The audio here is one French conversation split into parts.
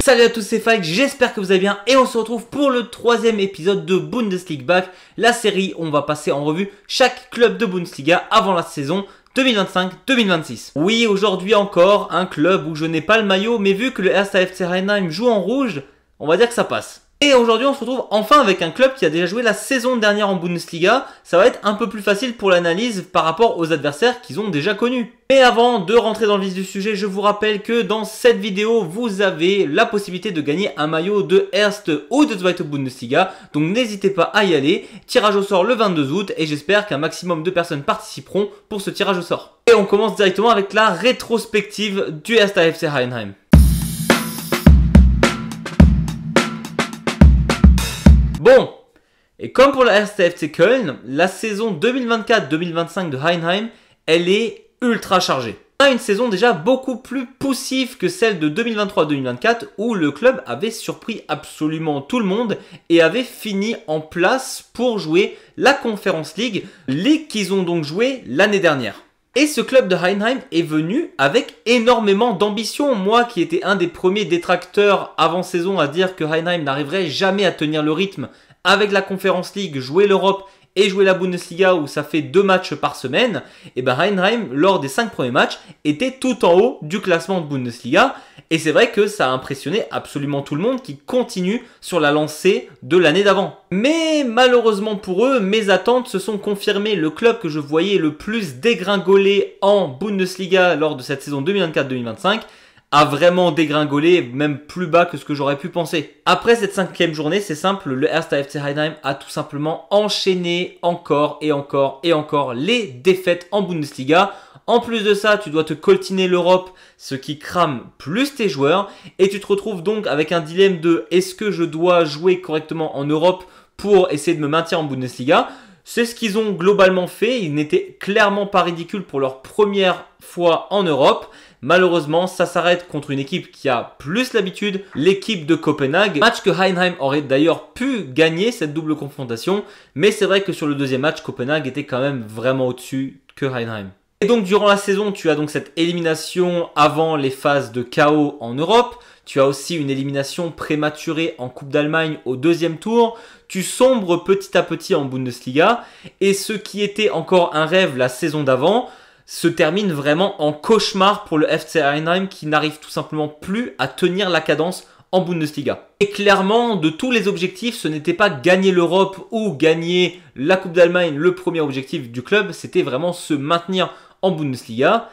Salut à tous, c'est Fike, j'espère que vous allez bien et on se retrouve pour le troisième épisode de Bundesliga Back, la série où on va passer en revue chaque club de Bundesliga avant la saison 2025-2026. Oui, aujourd'hui encore, un club où je n'ai pas le maillot, mais vu que le 1. FC Heidenheim joue en rouge, on va dire que ça passe. Et aujourd'hui, on se retrouve enfin avec un club qui a déjà joué la saison dernière en Bundesliga. Ça va être un peu plus facile pour l'analyse par rapport aux adversaires qu'ils ont déjà connus. Mais avant de rentrer dans le vif du sujet, je vous rappelle que dans cette vidéo, vous avez la possibilité de gagner un maillot de Erste ou de Zweite Bundesliga. Donc n'hésitez pas à y aller. Tirage au sort le 22 août et j'espère qu'un maximum de personnes participeront pour ce tirage au sort. Et on commence directement avec la rétrospective du 1. FC Heidenheim. Bon, et comme pour la 1. FC Köln, la saison 2024-2025 de Heidenheim, elle est ultra chargée. On a une saison déjà beaucoup plus poussive que celle de 2023-2024 où le club avait surpris absolument tout le monde et avait fini en place pour jouer la Conference League, ligue qu'ils ont donc joué l'année dernière. Et ce club de Heidenheim est venu avec énormément d'ambition. Moi qui étais un des premiers détracteurs avant saison à dire que Heidenheim n'arriverait jamais à tenir le rythme avec la Conference League, jouer l'Europe et jouer la Bundesliga où ça fait 2 matchs par semaine, et ben Heidenheim, lors des 5 premiers matchs, était tout en haut du classement de Bundesliga. Et c'est vrai que ça a impressionné absolument tout le monde qui continue sur la lancée de l'année d'avant. Mais malheureusement pour eux, mes attentes se sont confirmées. Le club que je voyais le plus dégringoler en Bundesliga lors de cette saison 2024-2025 a vraiment dégringolé, même plus bas que ce que j'aurais pu penser. Après cette 5e journée, c'est simple, le 1. FC Heidenheim a tout simplement enchaîné encore et encore et encore les défaites en Bundesliga. En plus de ça, tu dois te coltiner l'Europe, ce qui crame plus tes joueurs. Et tu te retrouves donc avec un dilemme de est-ce que je dois jouer correctement en Europe pour essayer de me maintenir en Bundesliga? C'est ce qu'ils ont globalement fait. Ils n'étaient clairement pas ridicules pour leur première fois en Europe. Malheureusement, ça s'arrête contre une équipe qui a plus l'habitude, l'équipe de Copenhague. Match que Heidenheim aurait d'ailleurs pu gagner cette double confrontation. Mais c'est vrai que sur le deuxième match, Copenhague était quand même vraiment au-dessus que Heidenheim. Et donc durant la saison, tu as donc cette élimination avant les phases de KO en Europe. Tu as aussi une élimination prématurée en Coupe d'Allemagne au 2e tour. Tu sombres petit à petit en Bundesliga. Et ce qui était encore un rêve la saison d'avant se termine vraiment en cauchemar pour le FC Heidenheim qui n'arrive tout simplement plus à tenir la cadence en Bundesliga. Et clairement, de tous les objectifs, ce n'était pas gagner l'Europe ou gagner la Coupe d'Allemagne, le premier objectif du club, c'était vraiment se maintenir en Bundesliga.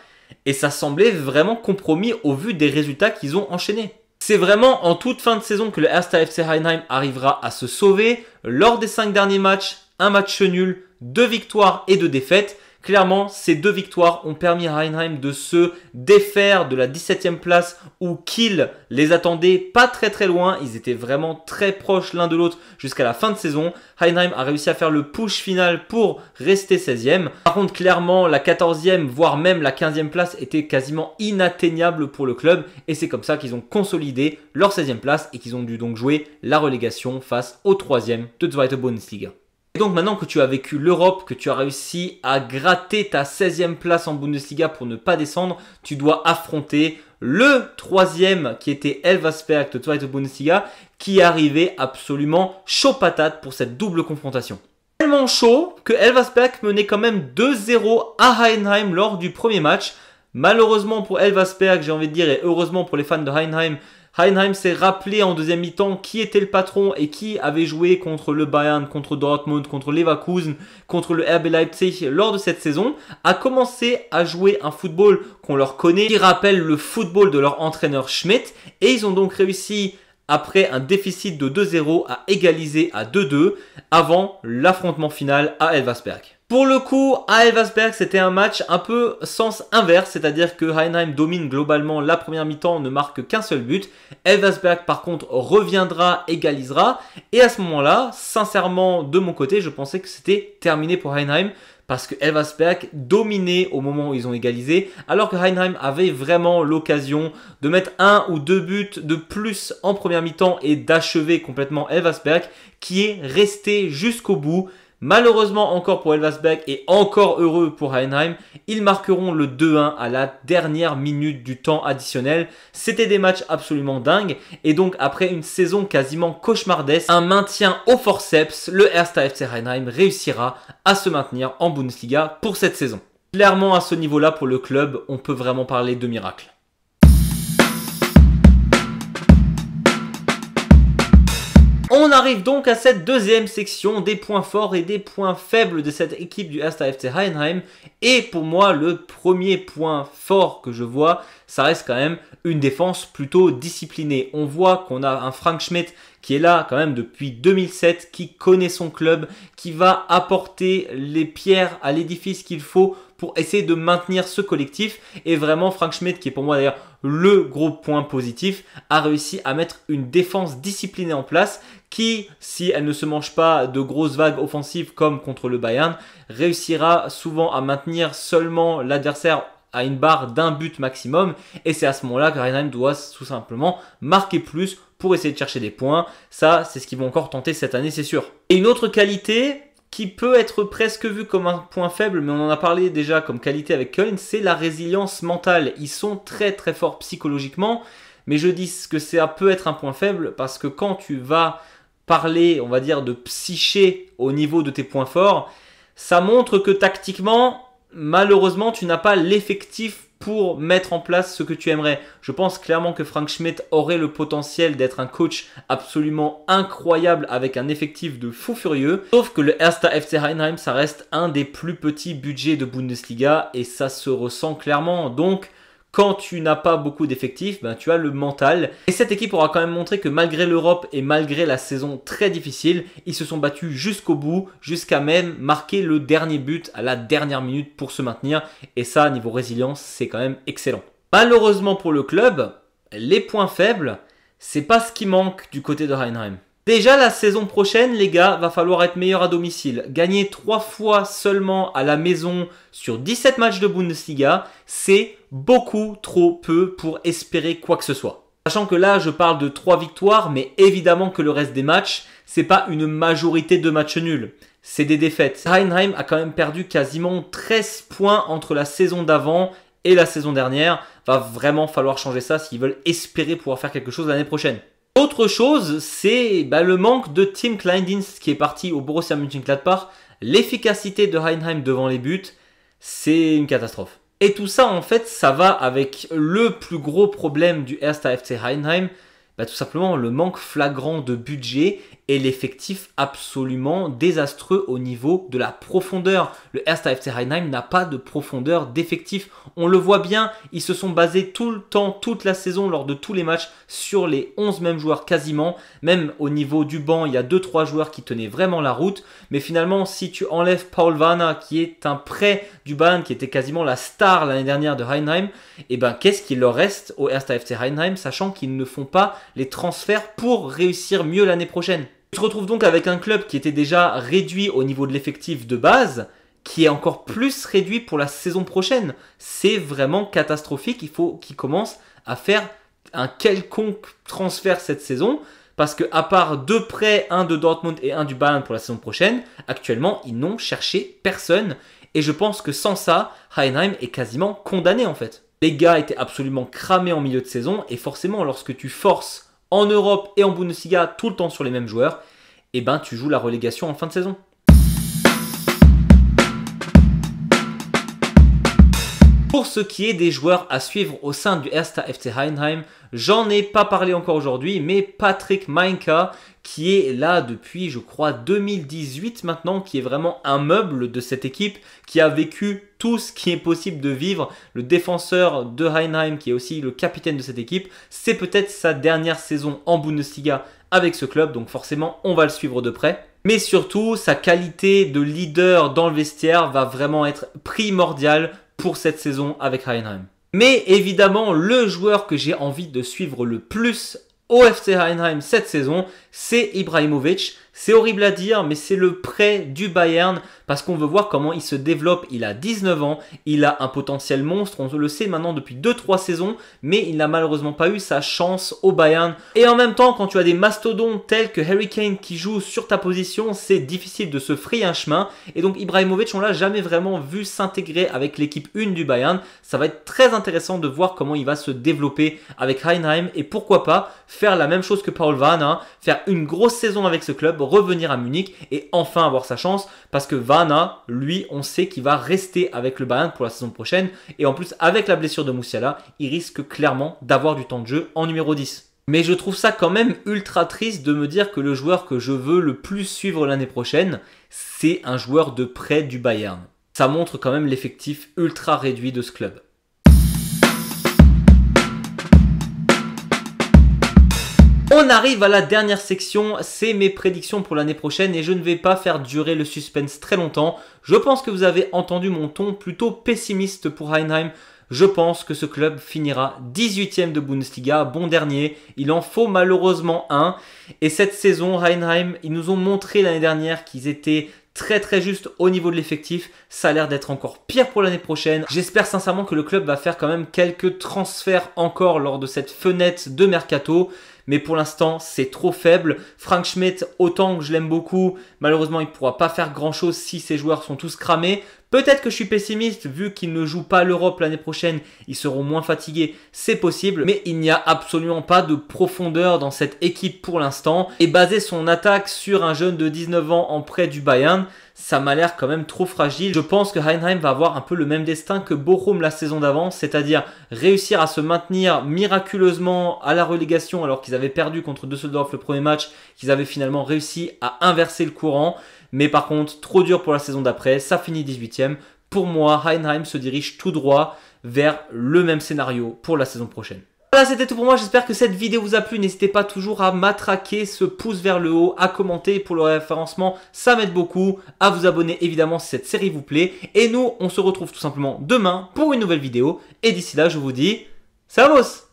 Et ça semblait vraiment compromis au vu des résultats qu'ils ont enchaînés. C'est vraiment en toute fin de saison que le 1. FC Heidenheim arrivera à se sauver. Lors des 5 derniers matchs, un match nul, 2 victoires et 2 défaites. Clairement, ces 2 victoires ont permis à Heidenheim de se défaire de la 17e place où Kiel les attendait pas très loin. Ils étaient vraiment très proches l'un de l'autre jusqu'à la fin de saison. Heidenheim a réussi à faire le push final pour rester 16e. Par contre, clairement, la 14e, voire même la 15e place était quasiment inatteignable pour le club. Et c'est comme ça qu'ils ont consolidé leur 16e place et qu'ils ont dû donc jouer la relégation face au 3e de Zweite Bundesliga. Et donc maintenant que tu as vécu l'Europe, que tu as réussi à gratter ta 16e place en Bundesliga pour ne pas descendre, tu dois affronter le 3e qui était Elversberg de Zweite Bundesliga qui arrivait absolument chaud patate pour cette double confrontation. Tellement chaud que Elversberg menait quand même 2-0 à Heidenheim lors du premier match. Malheureusement pour Elversberg, j'ai envie de dire, et heureusement pour les fans de Heidenheim, Heidenheim s'est rappelé en deuxième mi-temps qui était le patron et qui avait joué contre le Bayern, contre Dortmund, contre Leverkusen, contre le RB Leipzig lors de cette saison, a commencé à jouer un football qu'on leur connaît, qui rappelle le football de leur entraîneur Schmidt, et ils ont donc réussi, après un déficit de 2-0, à égaliser à 2-2 avant l'affrontement final à Elversberg. Pour le coup, à Elversberg, c'était un match un peu sens inverse, c'est-à-dire que Heidenheim domine globalement la première mi-temps, ne marque qu'un seul but. Elversberg, par contre, reviendra, égalisera. Et à ce moment-là, sincèrement, de mon côté, je pensais que c'était terminé pour Heidenheim parce que Elversberg dominait au moment où ils ont égalisé, alors que Heidenheim avait vraiment l'occasion de mettre 1 ou 2 buts de plus en première mi-temps et d'achever complètement Elversberg, qui est resté jusqu'au bout. Malheureusement encore pour Elversberg et encore heureux pour Heidenheim, ils marqueront le 2-1 à la dernière minute du temps additionnel. C'était des matchs absolument dingues et donc après une saison quasiment cauchemardesque, un maintien au forceps, le 1. FC Heidenheim réussira à se maintenir en Bundesliga pour cette saison. Clairement à ce niveau-là pour le club, on peut vraiment parler de miracle. On arrive donc à cette deuxième section des points forts et des points faibles de cette équipe du 1. FC Heidenheim. Et pour moi, le premier point fort que je vois, ça reste quand même une défense plutôt disciplinée. On voit qu'on a un Frank Schmidt qui est là quand même depuis 2007, qui connaît son club, qui va apporter les pierres à l'édifice qu'il faut pour essayer de maintenir ce collectif. Et vraiment, Frank Schmidt, qui est pour moi d'ailleurs le gros point positif, a réussi à mettre une défense disciplinée en place qui, si elle ne se mange pas de grosses vagues offensives comme contre le Bayern, réussira souvent à maintenir seulement l'adversaire à une barre d'un but maximum. Et c'est à ce moment-là que Heidenheim doit tout simplement marquer plus pour essayer de chercher des points. Ça, c'est ce qu'ils vont encore tenter cette année, c'est sûr. Et une autre qualité qui peut être presque vue comme un point faible, mais on en a parlé déjà comme qualité avec Köln, c'est la résilience mentale. Ils sont très très forts psychologiquement, mais je dis que ça peut être un point faible parce que quand tu vas parler, on va dire, de psyché au niveau de tes points forts, ça montre que tactiquement, malheureusement, tu n'as pas l'effectif pour mettre en place ce que tu aimerais. Je pense clairement que Frank Schmidt aurait le potentiel d'être un coach absolument incroyable avec un effectif de fou furieux. Sauf que le 1. FC Heidenheim, ça reste un des plus petits budgets de Bundesliga et ça se ressent clairement. Donc, quand tu n'as pas beaucoup d'effectifs, ben, tu as le mental. Et cette équipe aura quand même montré que malgré l'Europe et malgré la saison très difficile, ils se sont battus jusqu'au bout, jusqu'à même marquer le dernier but à la dernière minute pour se maintenir. Et ça, niveau résilience, c'est quand même excellent. Malheureusement pour le club, les points faibles, c'est pas ce qui manque du côté de Heidenheim. Déjà la saison prochaine, les gars, va falloir être meilleur à domicile. Gagner 3 fois seulement à la maison sur 17 matchs de Bundesliga, c'est beaucoup trop peu pour espérer quoi que ce soit. Sachant que là, je parle de 3 victoires, mais évidemment que le reste des matchs, c'est pas une majorité de matchs nuls. C'est des défaites. Heidenheim a quand même perdu quasiment 13 points entre la saison d'avant et la saison dernière. Va vraiment falloir changer ça s'ils veulent espérer pouvoir faire quelque chose l'année prochaine. Autre chose, c'est le manque de Tim Kleindienst qui est parti au Borussia Mönchengladbach. L'efficacité de Heidenheim devant les buts, c'est une catastrophe. Et tout ça, en fait, ça va avec le plus gros problème du 1. FC Heidenheim, tout simplement le manque flagrant de budget et l'effectif absolument désastreux au niveau de la profondeur. Le 1. FC Heidenheim n'a pas de profondeur d'effectif. On le voit bien, ils se sont basés tout le temps, toute la saison, lors de tous les matchs, sur les 11 mêmes joueurs quasiment. Même au niveau du banc, il y a 2-3 joueurs qui tenaient vraiment la route. Mais finalement, si tu enlèves Paul Werner, qui est un prêt du Bayern, qui était quasiment la star l'année dernière de Heidenheim, qu'est-ce qu'il leur reste au 1. FC Heidenheim, sachant qu'ils ne font pas les transferts pour réussir mieux l'année prochaine. On se retrouve donc avec un club qui était déjà réduit au niveau de l'effectif de base, qui est encore plus réduit pour la saison prochaine. C'est vraiment catastrophique. Il faut qu'ils commencent à faire un quelconque transfert cette saison, parce qu'à part 2 prêts, un de Dortmund et un du Bayern pour la saison prochaine, actuellement, ils n'ont cherché personne. Et je pense que sans ça, Heidenheim est quasiment condamné en fait. Les gars étaient absolument cramés en milieu de saison, et forcément, lorsque tu forces en Europe et en Bundesliga tout le temps sur les mêmes joueurs, tu joues la relégation en fin de saison. Pour ce qui est des joueurs à suivre au sein du 1. FC Heidenheim, j'en ai pas parlé encore aujourd'hui, mais Patrick Mainka, qui est là depuis, je crois, 2018 maintenant, qui est vraiment un meuble de cette équipe, qui a vécu tout ce qui est possible de vivre. Le défenseur de Heidenheim, qui est aussi le capitaine de cette équipe, c'est peut-être sa dernière saison en Bundesliga avec ce club, donc forcément, on va le suivre de près. Mais surtout, sa qualité de leader dans le vestiaire va vraiment être primordiale pour cette saison avec Heidenheim. Mais évidemment, le joueur que j'ai envie de suivre le plus au FC Heidenheim cette saison, c'est Ibrahimovic. C'est horrible à dire, mais c'est le prêt du Bayern parce qu'on veut voir comment il se développe. Il a 19 ans, il a un potentiel monstre, on le sait maintenant depuis 2-3 saisons, mais il n'a malheureusement pas eu sa chance au Bayern. Et en même temps, quand tu as des mastodontes tels que Harry Kane qui jouent sur ta position, c'est difficile de se frayer un chemin. Et donc Ibrahimovic, on l'a jamais vraiment vu s'intégrer avec l'équipe 1 du Bayern. Ça va être très intéressant de voir comment il va se développer avec Heidenheim et pourquoi pas faire la même chose que Paul Varane, hein, faire une grosse saison avec ce club, revenir à Munich et enfin avoir sa chance parce que Varane, lui, on sait qu'il va rester avec le Bayern pour la saison prochaine et en plus avec la blessure de Musiala, il risque clairement d'avoir du temps de jeu en numéro 10. Mais je trouve ça quand même ultra triste de me dire que le joueur que je veux le plus suivre l'année prochaine, c'est un joueur de prêt du Bayern. Ça montre quand même l'effectif ultra réduit de ce club. On arrive à la dernière section, c'est mes prédictions pour l'année prochaine et je ne vais pas faire durer le suspense très longtemps. Je pense que vous avez entendu mon ton plutôt pessimiste pour Heidenheim. Je pense que ce club finira 18e de Bundesliga, bon dernier. Il en faut malheureusement un. Et cette saison, Heidenheim, ils nous ont montré l'année dernière qu'ils étaient très juste au niveau de l'effectif. Ça a l'air d'être encore pire pour l'année prochaine. J'espère sincèrement que le club va faire quand même quelques transferts encore lors de cette fenêtre de mercato. Mais pour l'instant, c'est trop faible. Frank Schmidt, autant que je l'aime beaucoup, malheureusement, il ne pourra pas faire grand-chose si ses joueurs sont tous cramés. Peut-être que je suis pessimiste, vu qu'ils ne jouent pas l'Europe l'année prochaine, ils seront moins fatigués, c'est possible. Mais il n'y a absolument pas de profondeur dans cette équipe pour l'instant. Et baser son attaque sur un jeune de 19 ans en prêt du Bayern, ça m'a l'air quand même trop fragile. Je pense que Heidenheim va avoir un peu le même destin que Bochum la saison d'avant, c'est-à-dire réussir à se maintenir miraculeusement à la relégation alors qu'ils avaient perdu contre Düsseldorf le premier match, qu'ils avaient finalement réussi à inverser le courant. Mais par contre, trop dur pour la saison d'après, ça finit 18e. Pour moi, Heidenheim se dirige tout droit vers le même scénario pour la saison prochaine. Voilà, c'était tout pour moi. J'espère que cette vidéo vous a plu. N'hésitez pas toujours à matraquer ce pouce vers le haut, à commenter pour le référencement. Ça m'aide beaucoup. À vous abonner évidemment si cette série vous plaît. Et nous, on se retrouve tout simplement demain pour une nouvelle vidéo. Et d'ici là, je vous dis, servus!